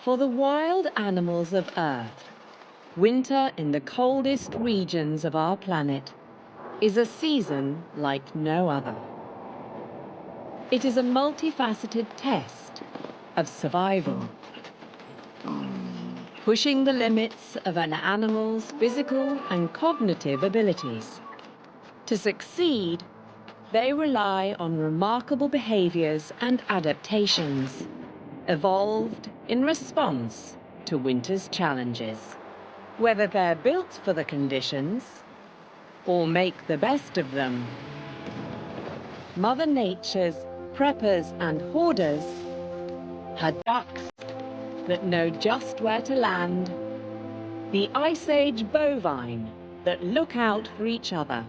For the wild animals of Earth, winter in the coldest regions of our planet is a season like no other. It is a multifaceted test of survival, pushing the limits of an animal's physical and cognitive abilities. To succeed, they rely on remarkable behaviors and adaptations, evolved in response to winter's challenges. Whether they're built for the conditions or make the best of them, Mother Nature's preppers and hoarders had ducks that know just where to land, the Ice Age bovine that look out for each other,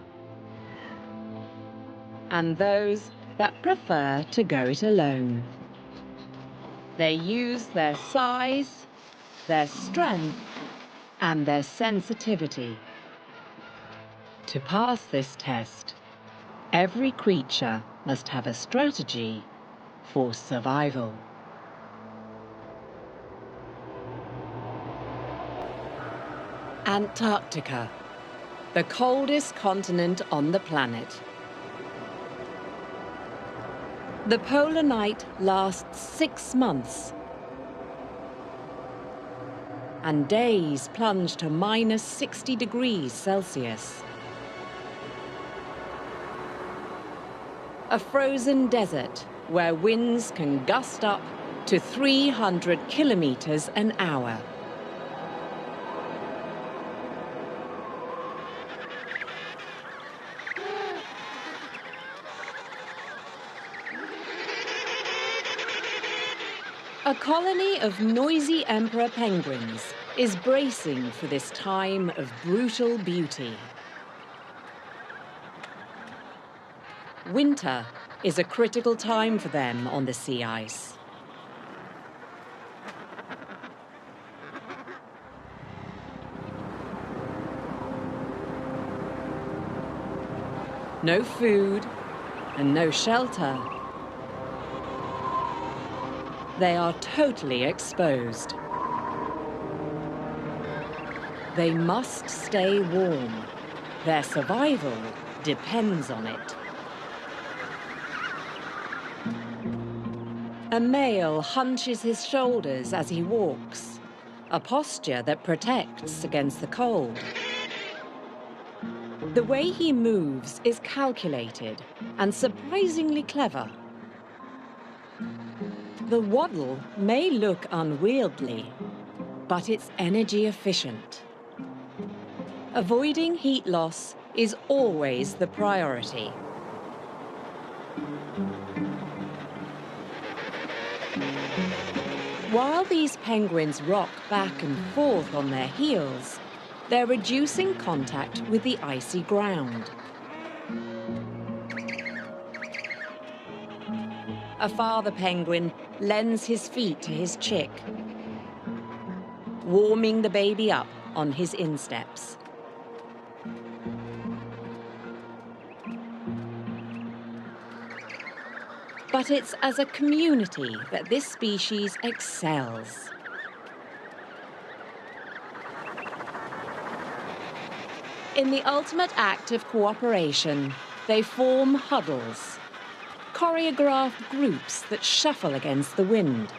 and those that prefer to go it alone. They use their size, their strength, and their sensitivity. To pass this test, every creature must have a strategy for survival. Antarctica, the coldest continent on the planet. The polar night lasts 6 months, and days plunge to -60 degrees Celsius. A frozen desert where winds can gust up to 300 kilometers an hour. A colony of noisy emperor penguins is bracing for this time of brutal beauty. Winter is a critical time for them on the sea ice. No food and no shelter. They are totally exposed. They must stay warm. Their survival depends on it. A male hunches his shoulders as he walks, a posture that protects against the cold. The way he moves is calculated and surprisingly clever. The waddle may look unwieldy, but it's energy efficient. Avoiding heat loss is always the priority. While these penguins rock back and forth on their heels, they're reducing contact with the icy ground. A father penguin lends his feet to his chick, warming the baby up on his insteps. But it's as a community that this species excels. In the ultimate act of cooperation, they form huddles, choreographed groups that shuffle against the wind.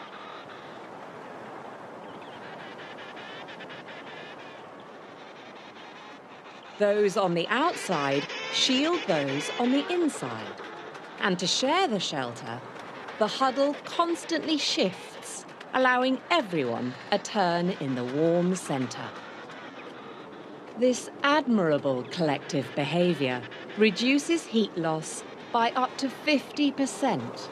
Those on the outside shield those on the inside. And to share the shelter, the huddle constantly shifts, allowing everyone a turn in the warm center. This admirable collective behavior reduces heat loss by up to 50%.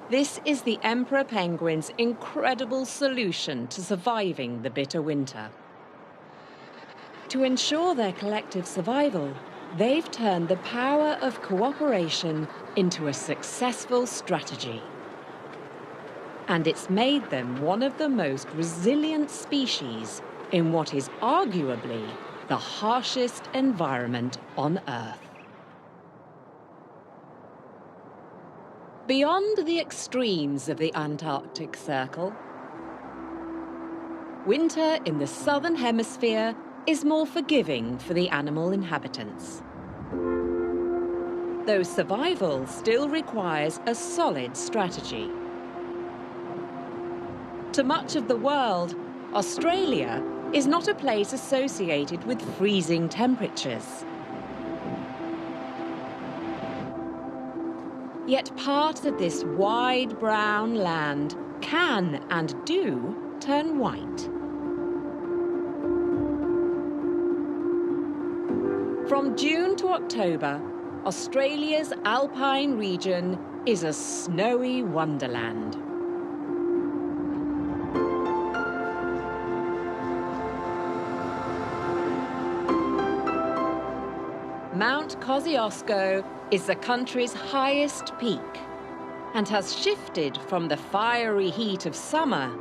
This is the emperor penguin's incredible solution to surviving the bitter winter. To ensure their collective survival, they've turned the power of cooperation into a successful strategy. And it's made them one of the most resilient species in what is arguably the harshest environment on Earth. Beyond the extremes of the Antarctic Circle, winter in the southern hemisphere is more forgiving for the animal inhabitants. Though survival still requires a solid strategy. To much of the world, Australia is not a place associated with freezing temperatures. Yet part of this wide brown land can and do turn white. From June to October, Australia's alpine region is a snowy wonderland. Mount Kosciuszko is the country's highest peak and has shifted from the fiery heat of summer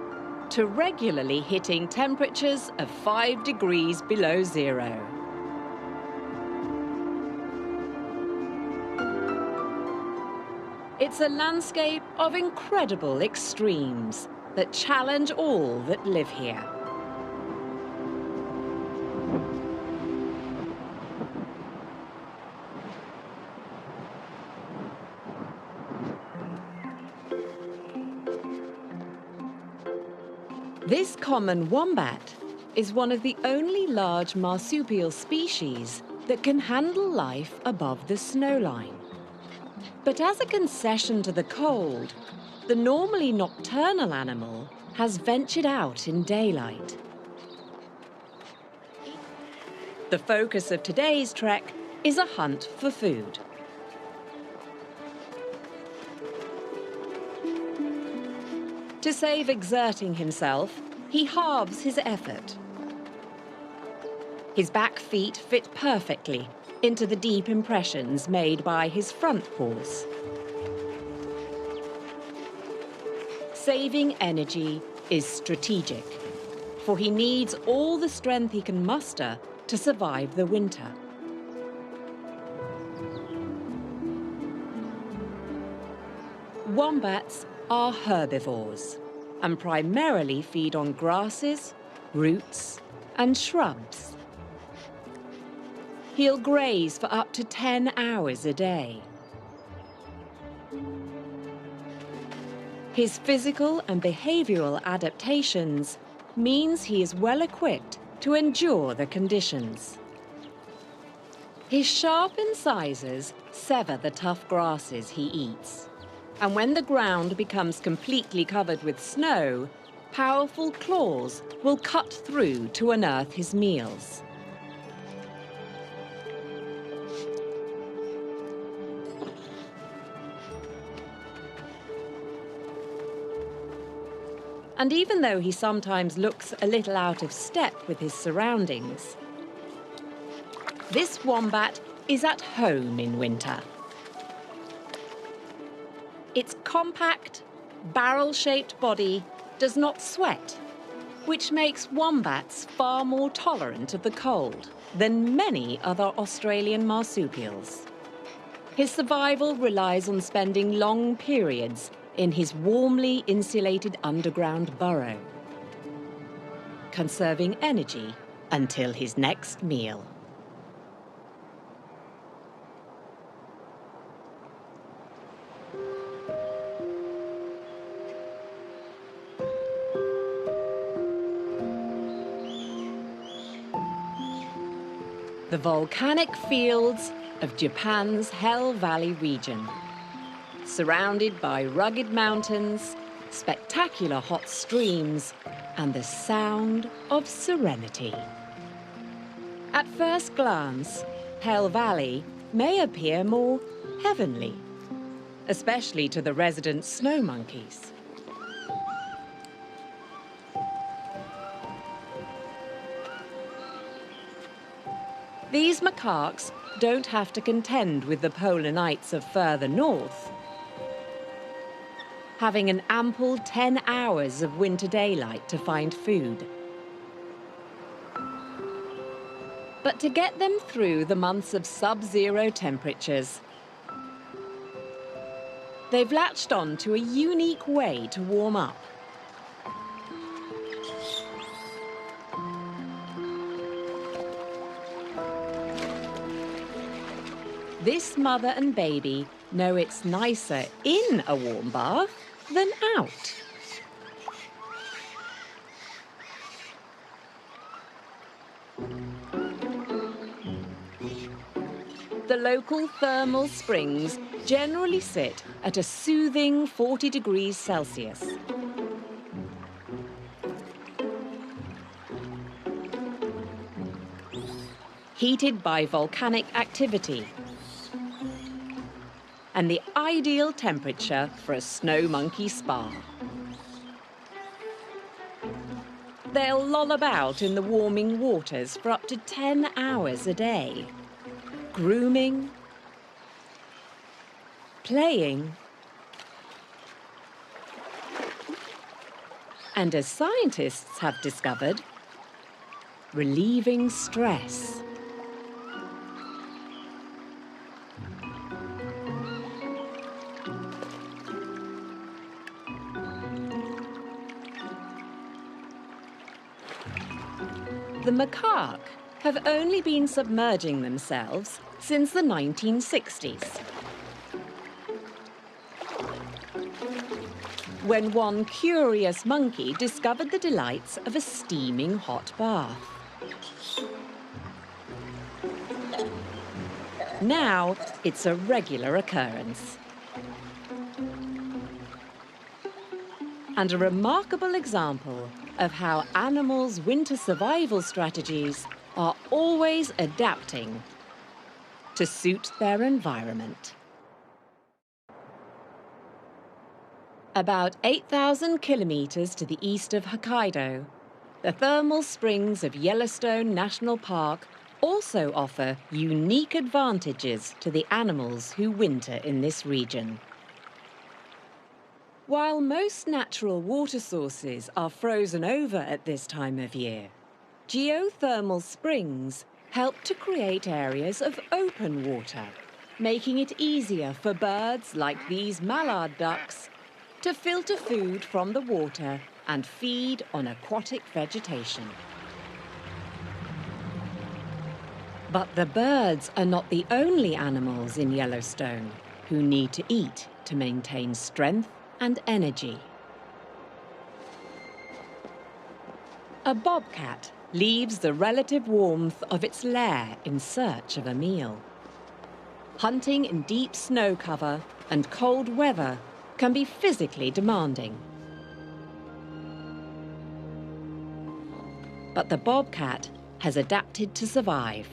to regularly hitting temperatures of 5 degrees below zero. It's a landscape of incredible extremes that challenge all that live here. This common wombat is one of the only large marsupial species that can handle life above the snowline. But as a concession to the cold, the normally nocturnal animal has ventured out in daylight. The focus of today's trek is a hunt for food. To save exerting himself, he halves his effort. His back feet fit perfectly into the deep impressions made by his front paws. Saving energy is strategic, for he needs all the strength he can muster to survive the winter. Wombats are herbivores and primarily feed on grasses, roots, and shrubs. He'll graze for up to 10 hours a day. His physical and behavioral adaptations means he is well equipped to endure the conditions. His sharp incisors sever the tough grasses he eats. And when the ground becomes completely covered with snow, powerful claws will cut through to unearth his meals. And even though he sometimes looks a little out of step with his surroundings, this wombat is at home in winter. Its compact, barrel-shaped body does not sweat, which makes wombats far more tolerant of the cold than many other Australian marsupials. His survival relies on spending long periods in his warmly insulated underground burrow, conserving energy until his next meal. The volcanic fields of Japan's Hell Valley region, surrounded by rugged mountains, spectacular hot streams, and the sound of serenity. At first glance, Hell Valley may appear more heavenly, especially to the resident snow monkeys. These macaques don't have to contend with the polar nights of further north, having an ample 10 hours of winter daylight to find food. But to get them through the months of sub-zero temperatures, They've latched on to a unique way to warm up. This mother and baby know it's nicer in a warm bath than out. The local thermal springs generally sit at a soothing 40 degrees Celsius. Heated by volcanic activity, and the ideal temperature for a snow monkey spa. They'll loll about in the warming waters for up to 10 hours a day, grooming, playing, and as scientists have discovered, relieving stress. The macaque have only been submerging themselves since the 1960s, when one curious monkey discovered the delights of a steaming hot bath. Now it's a regular occurrence, and a remarkable example of how animals' winter survival strategies are always adapting to suit their environment. About 8,000 kilometers to the east of Hokkaido, the thermal springs of Yellowstone National Park also offer unique advantages to the animals who winter in this region. While most natural water sources are frozen over at this time of year, geothermal springs help to create areas of open water, making it easier for birds like these mallard ducks to filter food from the water and feed on aquatic vegetation. But the birds are not the only animals in Yellowstone who need to eat to maintain strength and energy. A bobcat leaves the relative warmth of its lair in search of a meal. Hunting in deep snow cover and cold weather can be physically demanding. But the bobcat has adapted to survive.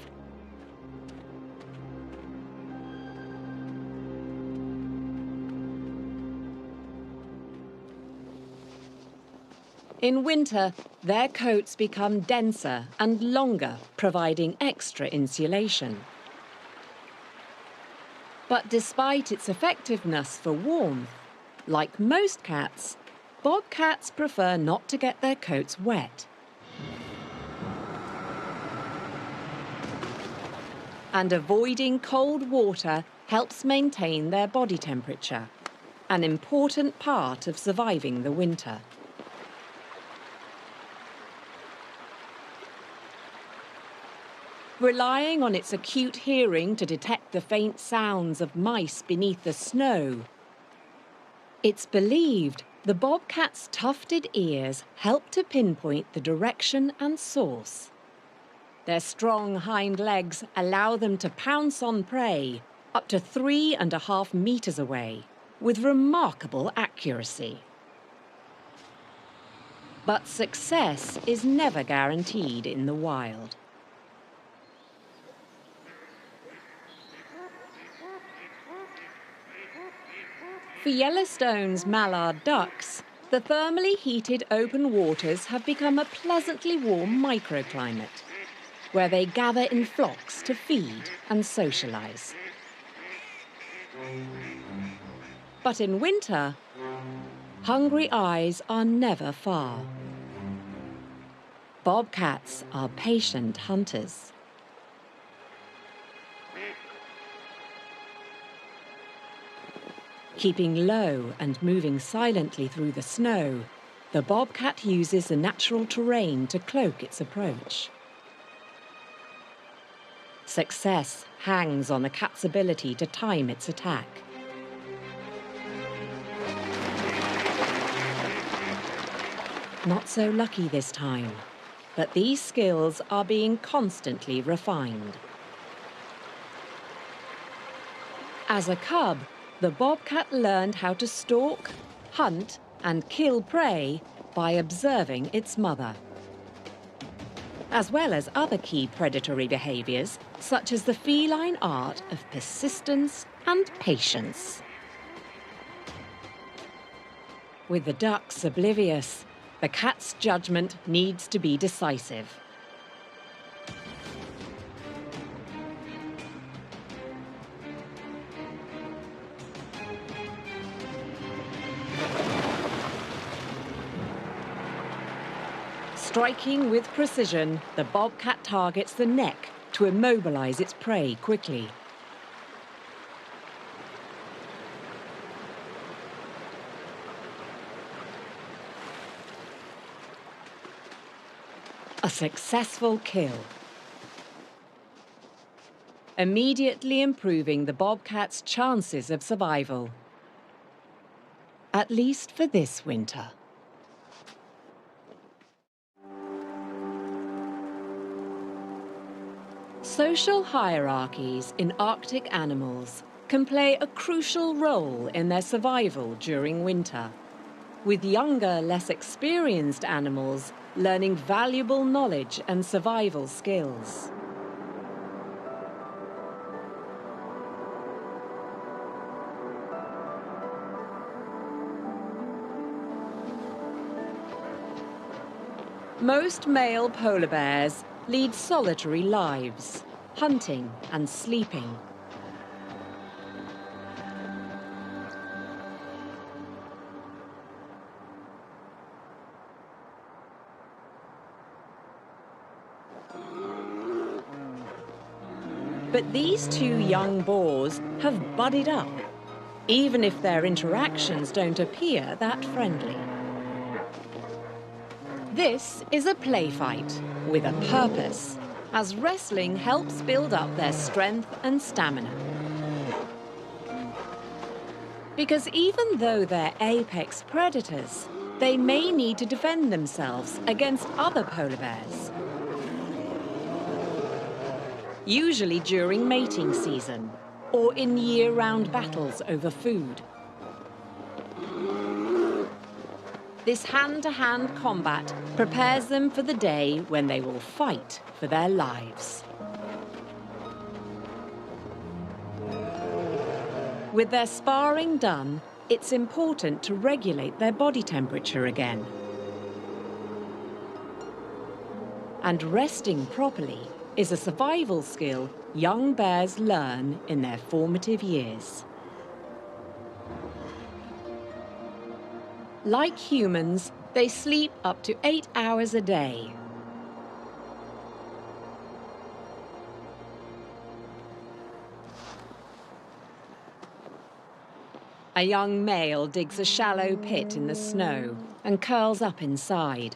In winter, their coats become denser and longer, providing extra insulation. But despite its effectiveness for warmth, like most cats, bobcats prefer not to get their coats wet. And avoiding cold water helps maintain their body temperature, an important part of surviving the winter. Relying on its acute hearing to detect the faint sounds of mice beneath the snow, it's believed the bobcat's tufted ears help to pinpoint the direction and source. Their strong hind legs allow them to pounce on prey up to 3.5 meters away with remarkable accuracy. But success is never guaranteed in the wild. For Yellowstone's mallard ducks, the thermally heated open waters have become a pleasantly warm microclimate, where they gather in flocks to feed and socialize. But in winter, hungry eyes are never far. Bobcats are patient hunters. Keeping low and moving silently through the snow, the bobcat uses the natural terrain to cloak its approach. Success hangs on the cat's ability to time its attack. Not so lucky this time, but these skills are being constantly refined. As a cub, the bobcat learned how to stalk, hunt, and kill prey by observing its mother, as well as other key predatory behaviors, such as the feline art of persistence and patience. With the ducks oblivious, the cat's judgment needs to be decisive. Striking with precision, the bobcat targets the neck to immobilize its prey quickly. A successful kill, immediately improving the bobcat's chances of survival. At least for this winter. Social hierarchies in Arctic animals can play a crucial role in their survival during winter, with younger, less experienced animals learning valuable knowledge and survival skills. Most male polar bears lead solitary lives, hunting and sleeping. But these two young boars have buddied up, even if their interactions don't appear that friendly. This is a play fight with a purpose, as wrestling helps build up their strength and stamina. Because even though they're apex predators, they may need to defend themselves against other polar bears. Usually during mating season, or in year-round battles over food. This hand-to-hand combat prepares them for the day when they will fight for their lives. With their sparring done, it's important to regulate their body temperature again. And resting properly is a survival skill young bears learn in their formative years. Like humans, they sleep up to 8 hours a day. A young male digs a shallow pit in the snow and curls up inside.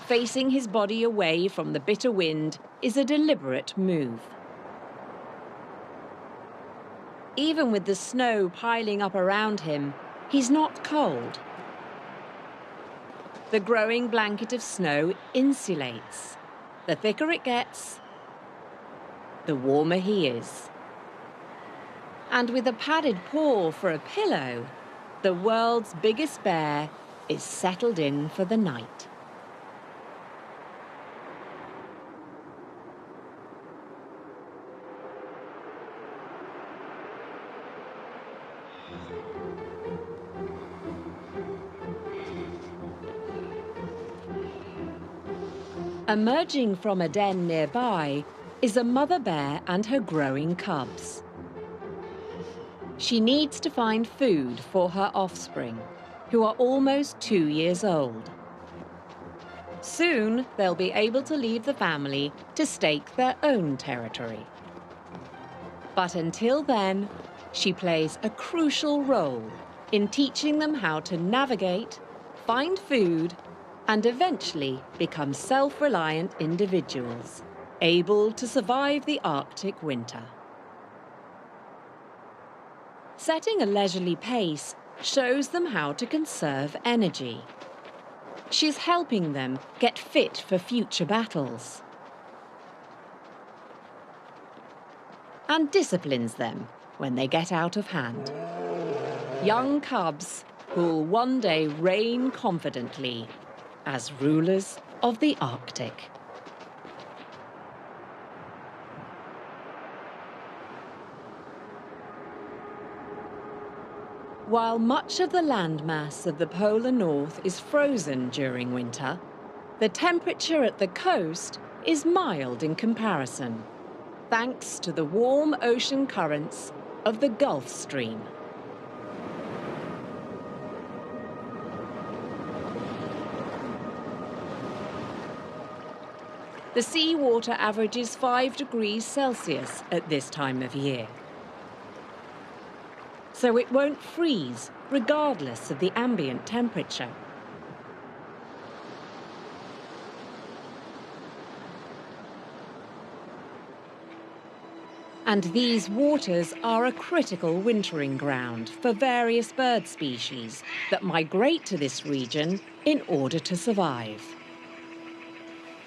Facing his body away from the bitter wind is a deliberate move. Even with the snow piling up around him, he's not cold. The growing blanket of snow insulates. The thicker it gets, the warmer he is. And with a padded paw for a pillow, the world's biggest bear is settled in for the night. Emerging from a den nearby is a mother bear and her growing cubs. She needs to find food for her offspring, who are almost 2 years old. Soon, they'll be able to leave the family to stake their own territory. But until then, she plays a crucial role in teaching them how to navigate, find food, and eventually become self-reliant individuals, able to survive the Arctic winter. Setting a leisurely pace shows them how to conserve energy. She's helping them get fit for future battles and disciplines them when they get out of hand. Young cubs who'll one day reign confidently as rulers of the Arctic. While much of the landmass of the polar north is frozen during winter, the temperature at the coast is mild in comparison, thanks to the warm ocean currents of the Gulf Stream. The seawater averages 5 degrees Celsius at this time of year, so it won't freeze regardless of the ambient temperature. And these waters are a critical wintering ground for various bird species that migrate to this region in order to survive.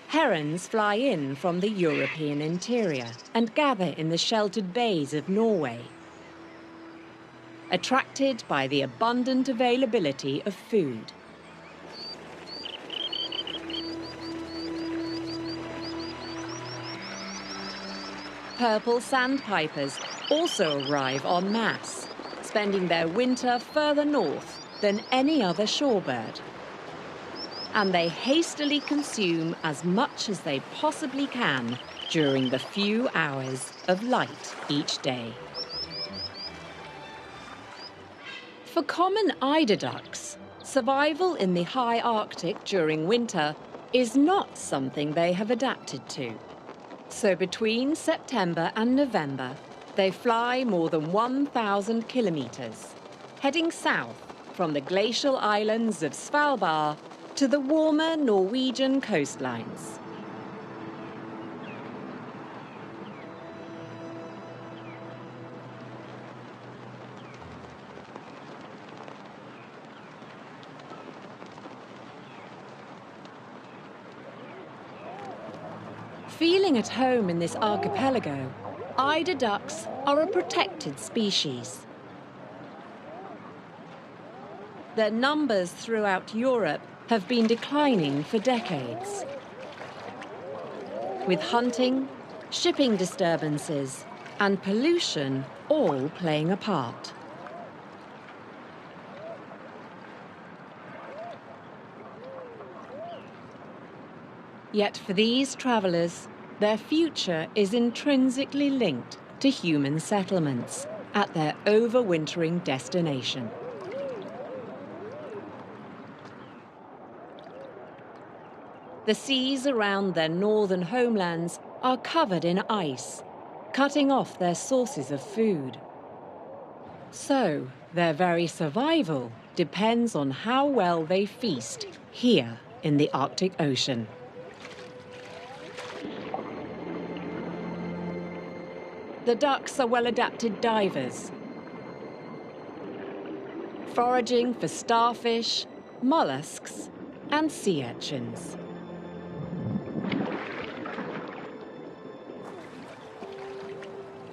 Herons fly in from the European interior and gather in the sheltered bays of Norway, attracted by the abundant availability of food. Purple sandpipers also arrive en masse, spending their winter further north than any other shorebird. And they hastily consume as much as they possibly can during the few hours of light each day. For common eider ducks, survival in the high Arctic during winter is not something they have adapted to. So between September and November, they fly more than 1,000 kilometers, heading south from the glacial islands of Svalbard to the warmer Norwegian coastlines. Feeling at home in this archipelago, eider ducks are a protected species. Their numbers throughout Europe have been declining for decades, with hunting, shipping disturbances, and pollution all playing a part. Yet for these travelers, their future is intrinsically linked to human settlements at their overwintering destination. The seas around their northern homelands are covered in ice, cutting off their sources of food. So, their very survival depends on how well they feast here in the Arctic Ocean. The ducks are well-adapted divers, foraging for starfish, mollusks, and sea urchins.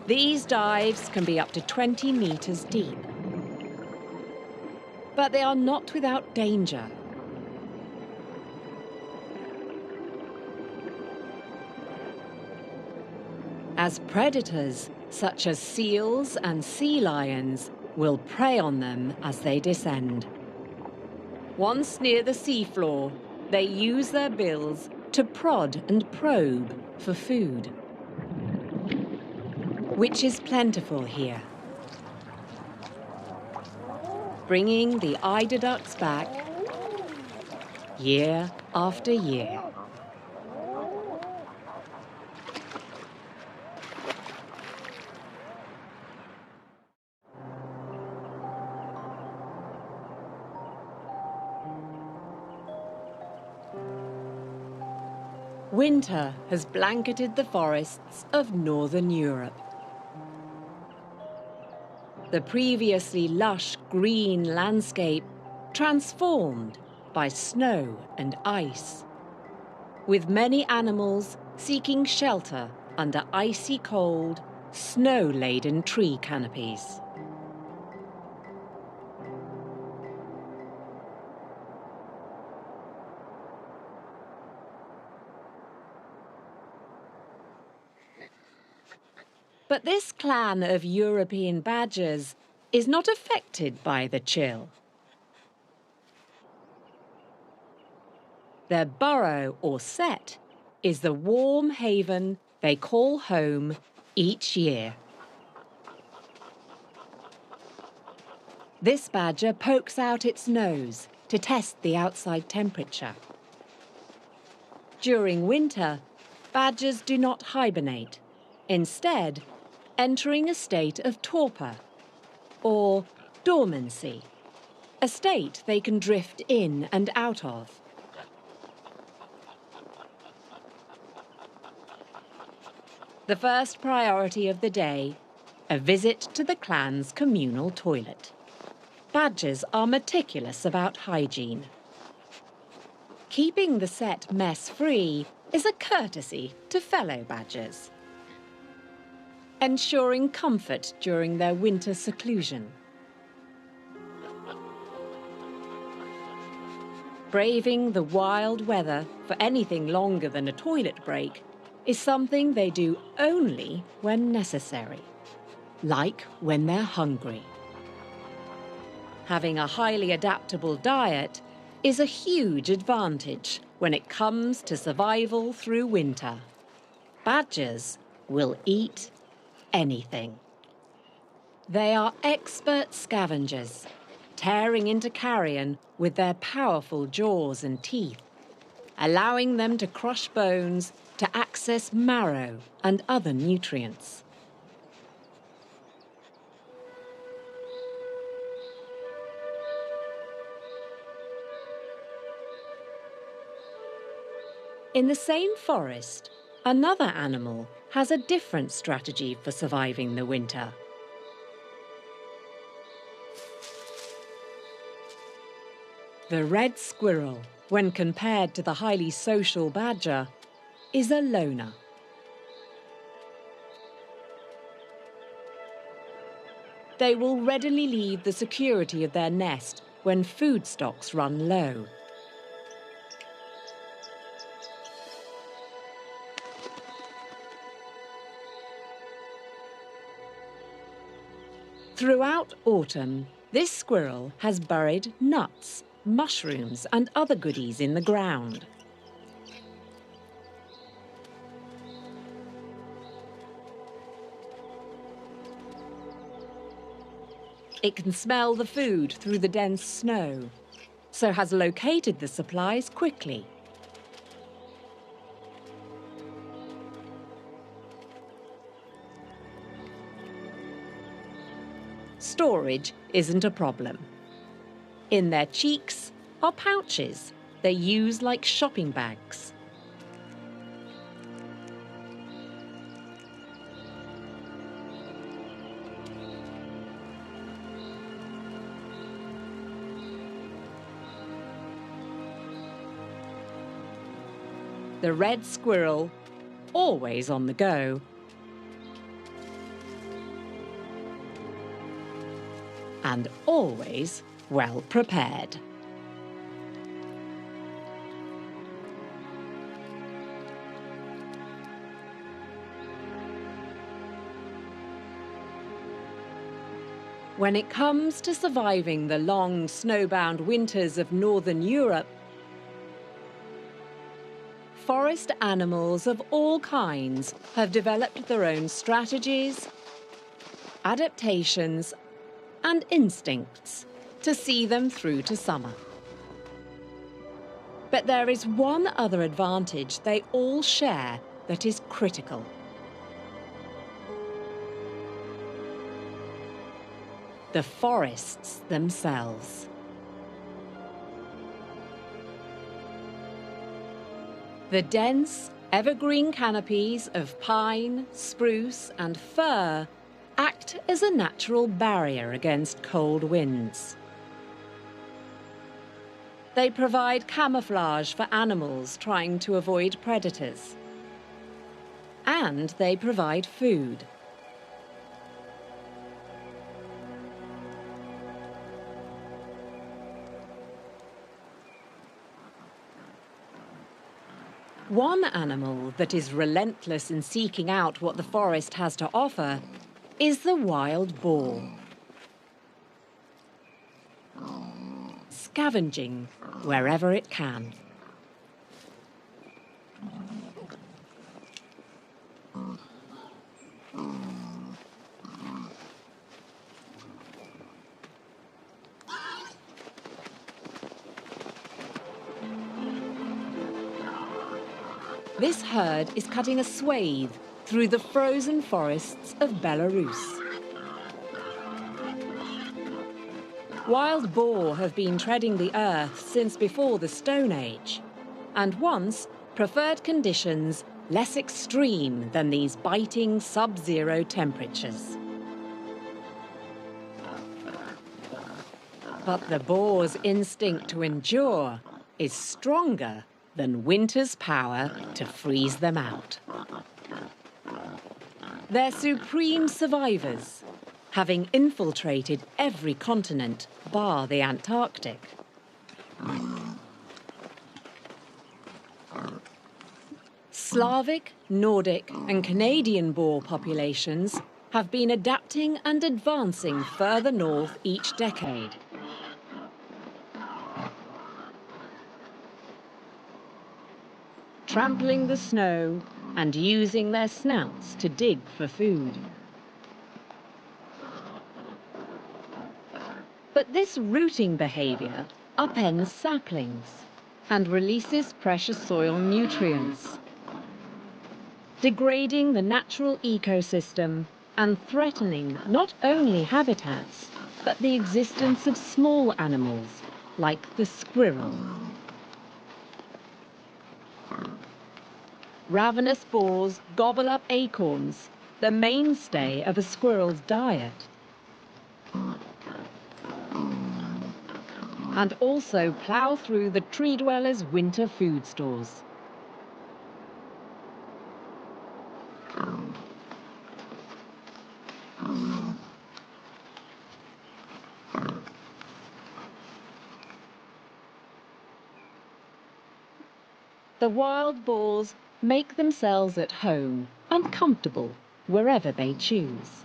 These dives can be up to 20 meters deep. But they are not without danger. As predators, such as seals and sea lions, will prey on them as they descend. Once near the seafloor, they use their bills to prod and probe for food, which is plentiful here, bringing the eider ducks back year after year. Winter has blanketed the forests of northern Europe. The previously lush green landscape transformed by snow and ice, with many animals seeking shelter under icy cold, snow-laden tree canopies. But this clan of European badgers is not affected by the chill. Their burrow or set is the warm haven they call home each year. This badger pokes out its nose to test the outside temperature. During winter, badgers do not hibernate, instead entering a state of torpor or dormancy, a state they can drift in and out of. The first priority of the day, a visit to the clan's communal toilet. Badgers are meticulous about hygiene. Keeping the set mess-free is a courtesy to fellow badgers, ensuring comfort during their winter seclusion. Braving the wild weather for anything longer than a toilet break is something they do only when necessary, like when they're hungry. Having a highly adaptable diet is a huge advantage when it comes to survival through winter. Badgers will eat anything. They are expert scavengers, tearing into carrion with their powerful jaws and teeth, allowing them to crush bones to access marrow and other nutrients. In the same forest, another animal has a different strategy for surviving the winter. The red squirrel, when compared to the highly social badger, is a loner. They will readily leave the security of their nest when food stocks run low. Throughout autumn, this squirrel has buried nuts, mushrooms, and other goodies in the ground. It can smell the food through the dense snow, so has located the supplies quickly. Storage isn't a problem. In their cheeks are pouches they use like shopping bags. The red squirrel, always on the go, and always well prepared. When it comes to surviving the long snowbound winters of northern Europe, forest animals of all kinds have developed their own strategies, adaptations, and instincts to see them through to summer. But there is one other advantage they all share that is critical. The forests themselves. The dense, evergreen canopies of pine, spruce, and fir act as a natural barrier against cold winds. They provide camouflage for animals trying to avoid predators. And they provide food. One animal that is relentless in seeking out what the forest has to offer is the wild boar. Scavenging wherever it can. This herd is cutting a swathe through the frozen forests of Belarus. Wild boar have been treading the earth since before the Stone Age, and once preferred conditions less extreme than these biting sub-zero temperatures. But the boar's instinct to endure is stronger than winter's power to freeze them out. They're supreme survivors, having infiltrated every continent bar the Antarctic. Slavic, Nordic, and Canadian boar populations have been adapting and advancing further north each decade. Trampling the snow and using their snouts to dig for food. But this rooting behavior upends saplings and releases precious soil nutrients, degrading the natural ecosystem and threatening not only habitats, but the existence of small animals like the squirrel. Ravenous boars gobble up acorns, the mainstay of a squirrel's diet, and also plough through the tree dwellers' winter food stores. The wild boars make themselves at home and comfortable wherever they choose.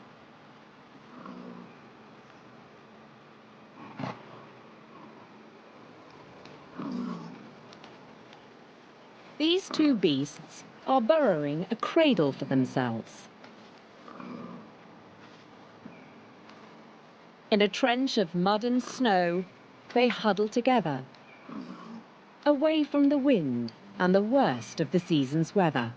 These two beasts are burrowing a cradle for themselves. In a trench of mud and snow, they huddle together, away from the wind and the worst of the season's weather.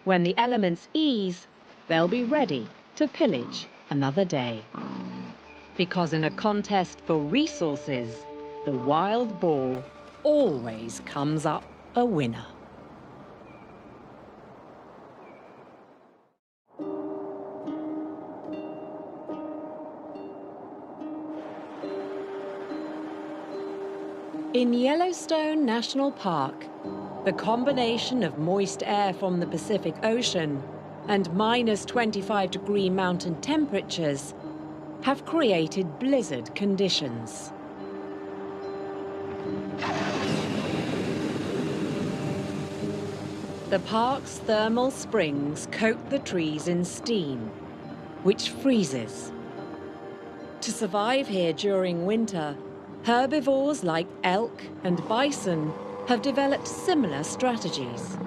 When the elements ease, they'll be ready to pillage another day. Because in a contest for resources, the wild boar always comes up a winner. In Yellowstone National Park, the combination of moist air from the Pacific Ocean and -25-degree mountain temperatures have created blizzard conditions. The park's thermal springs coat the trees in steam, which freezes. To survive here during winter, herbivores like elk and bison have developed similar strategies.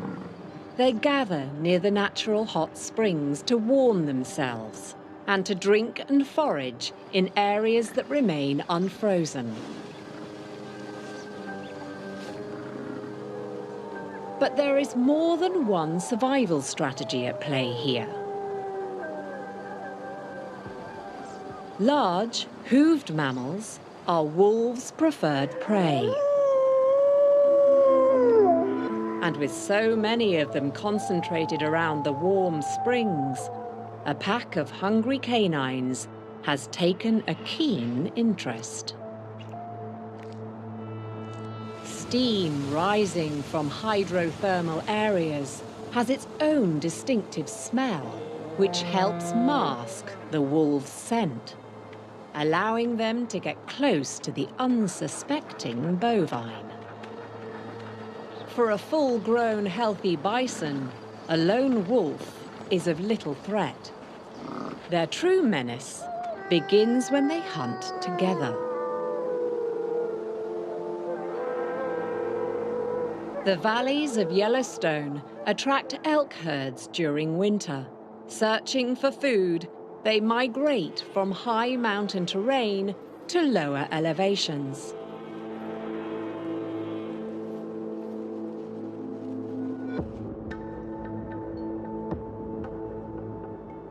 They gather near the natural hot springs to warm themselves and to drink and forage in areas that remain unfrozen. But there is more than one survival strategy at play here. Large, hooved mammals are wolves' preferred prey. And with so many of them concentrated around the warm springs, a pack of hungry canines has taken a keen interest. Steam rising from hydrothermal areas has its own distinctive smell, which helps mask the wolves' scent, allowing them to get close to the unsuspecting bovine. For a full-grown, healthy bison, a lone wolf is of little threat. Their true menace begins when they hunt together. The valleys of Yellowstone attract elk herds during winter. Searching for food, they migrate from high mountain terrain to lower elevations.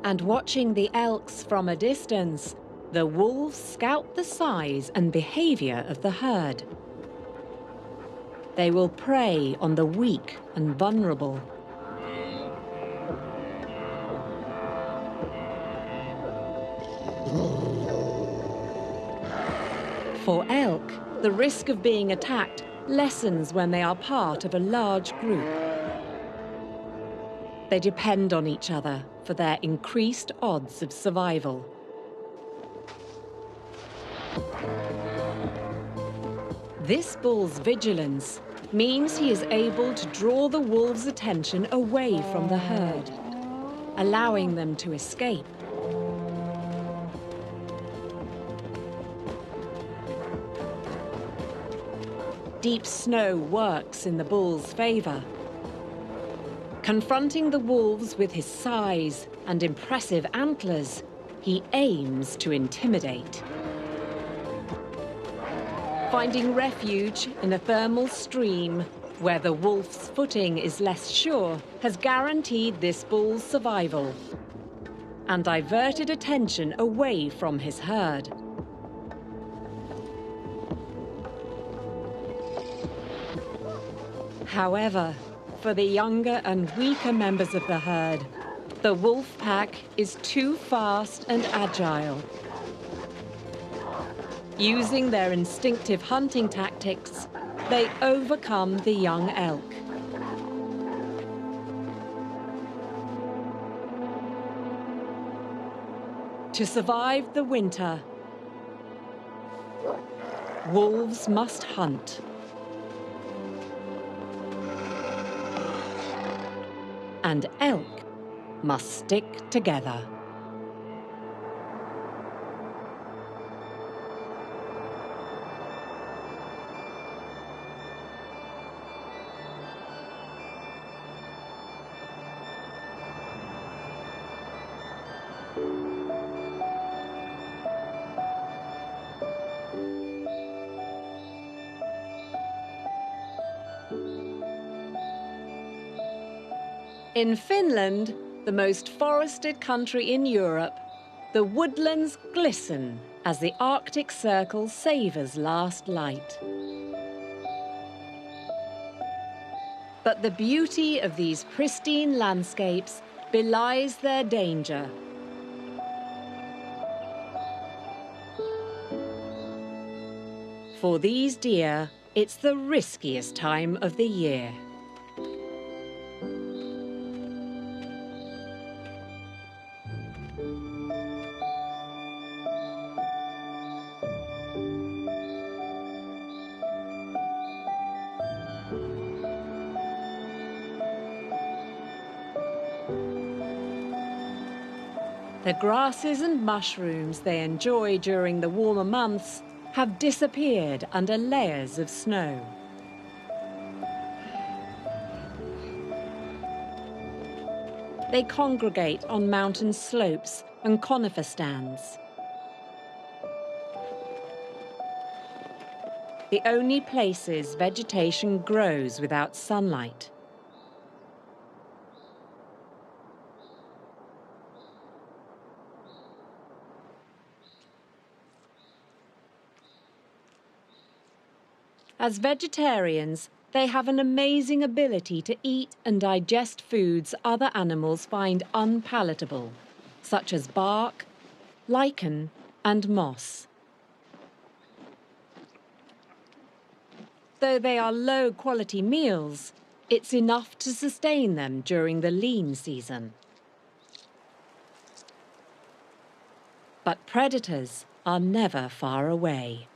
And watching the elks from a distance, the wolves scout the size and behavior of the herd. They will prey on the weak and vulnerable. For elk, the risk of being attacked lessens when they are part of a large group. They depend on each other for their increased odds of survival. This bull's vigilance means he is able to draw the wolves' attention away from the herd, allowing them to escape. Deep snow works in the bull's favor. Confronting the wolves with his size and impressive antlers, he aims to intimidate. Finding refuge in a thermal stream where the wolf's footing is less sure has guaranteed this bull's survival and diverted attention away from his herd. However, for the younger and weaker members of the herd, the wolf pack is too fast and agile. Using their instinctive hunting tactics, they overcome the young elk. To survive the winter, wolves must hunt. And elk must stick together. In Finland, the most forested country in Europe, the woodlands glisten as the Arctic Circle savors last light. But the beauty of these pristine landscapes belies their danger. For these deer, it's the riskiest time of the year. The grasses and mushrooms they enjoy during the warmer months have disappeared under layers of snow. They congregate on mountain slopes and conifer stands. The only places vegetation grows without sunlight. As vegetarians, they have an amazing ability to eat and digest foods other animals find unpalatable, such as bark, lichen, and moss. Though they are low-quality meals, it's enough to sustain them during the lean season. But predators are never far away.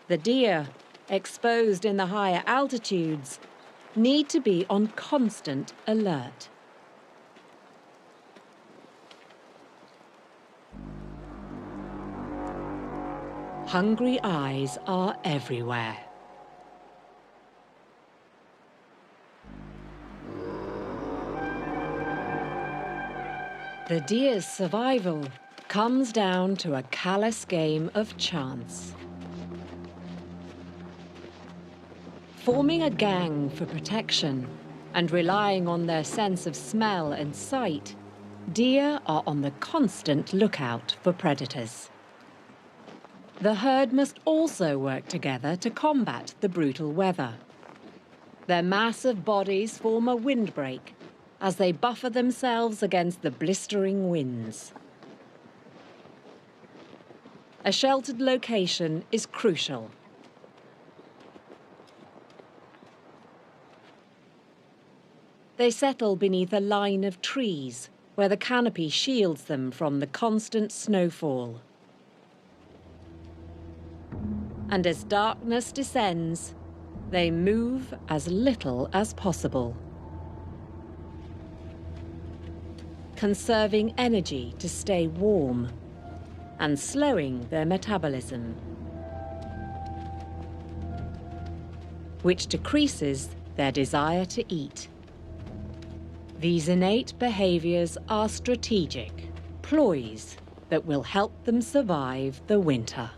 The deer, exposed in the higher altitudes, need to be on constant alert. Hungry eyes are everywhere. The deer's survival comes down to a callous game of chance. Forming a gang for protection and relying on their sense of smell and sight, deer are on the constant lookout for predators. The herd must also work together to combat the brutal weather. Their massive bodies form a windbreak as they buffer themselves against the blistering winds. A sheltered location is crucial. They settle beneath a line of trees where the canopy shields them from the constant snowfall. And as darkness descends, they move as little as possible, conserving energy to stay warm and slowing their metabolism, which decreases their desire to eat. These innate behaviors are strategic ploys that will help them survive the winter.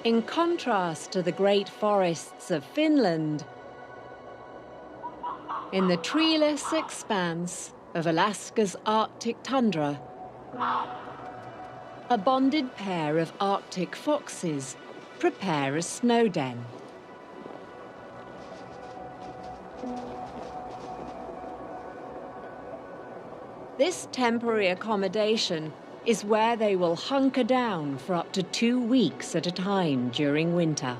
In contrast to the great forests of Finland, in the treeless expanse of Alaska's Arctic tundra, a bonded pair of Arctic foxes prepare a snow den. This temporary accommodation is where they will hunker down for up to 2 weeks at a time during winter.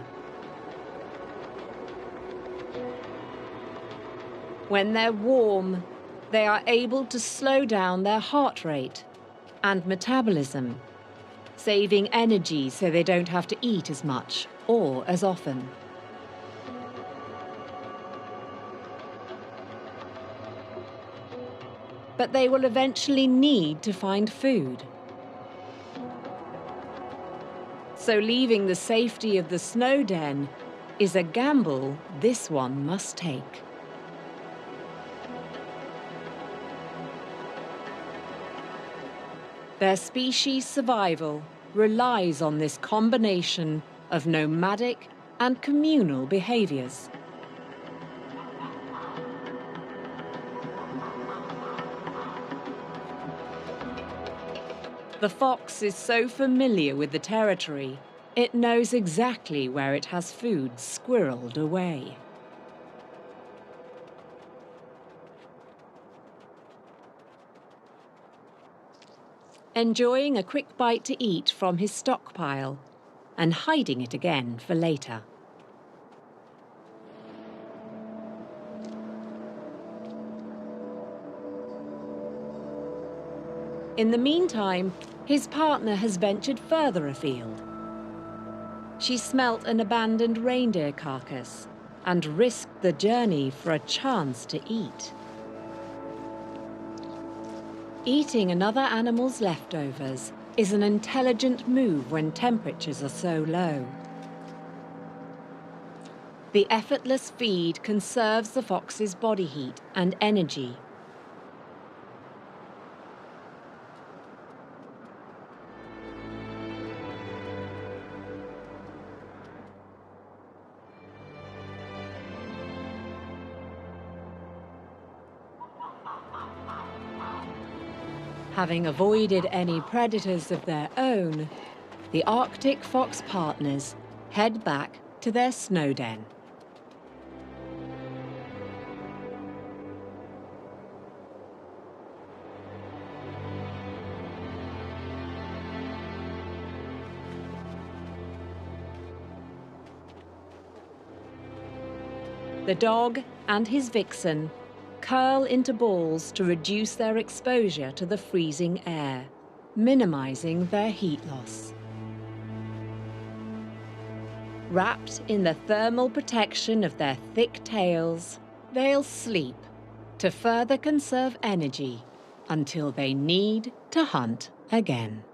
When they're warm, they are able to slow down their heart rate and metabolism, saving energy so they don't have to eat as much or as often. But they will eventually need to find food. So leaving the safety of the snow den is a gamble this one must take. Their species' survival relies on this combination of nomadic and communal behaviors. The fox is so familiar with the territory, it knows exactly where it has food squirreled away. Enjoying a quick bite to eat from his stockpile and hiding it again for later. In the meantime, his partner has ventured further afield. she smelt an abandoned reindeer carcass and risked the journey for a chance to eat. Eating another animal's leftovers is an intelligent move when temperatures are so low. The effortless feed conserves the fox's body heat and energy. Having avoided any predators of their own, the Arctic fox partners head back to their snow den. The dog and his vixen curl into balls to reduce their exposure to the freezing air, minimizing their heat loss. Wrapped in the thermal protection of their thick tails, they'll sleep to further conserve energy until they need to hunt again.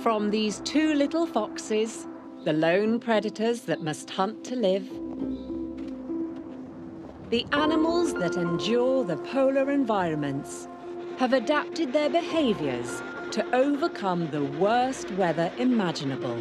From these two little foxes, the lone predators that must hunt to live, the animals that endure the polar environments have adapted their behaviors to overcome the worst weather imaginable.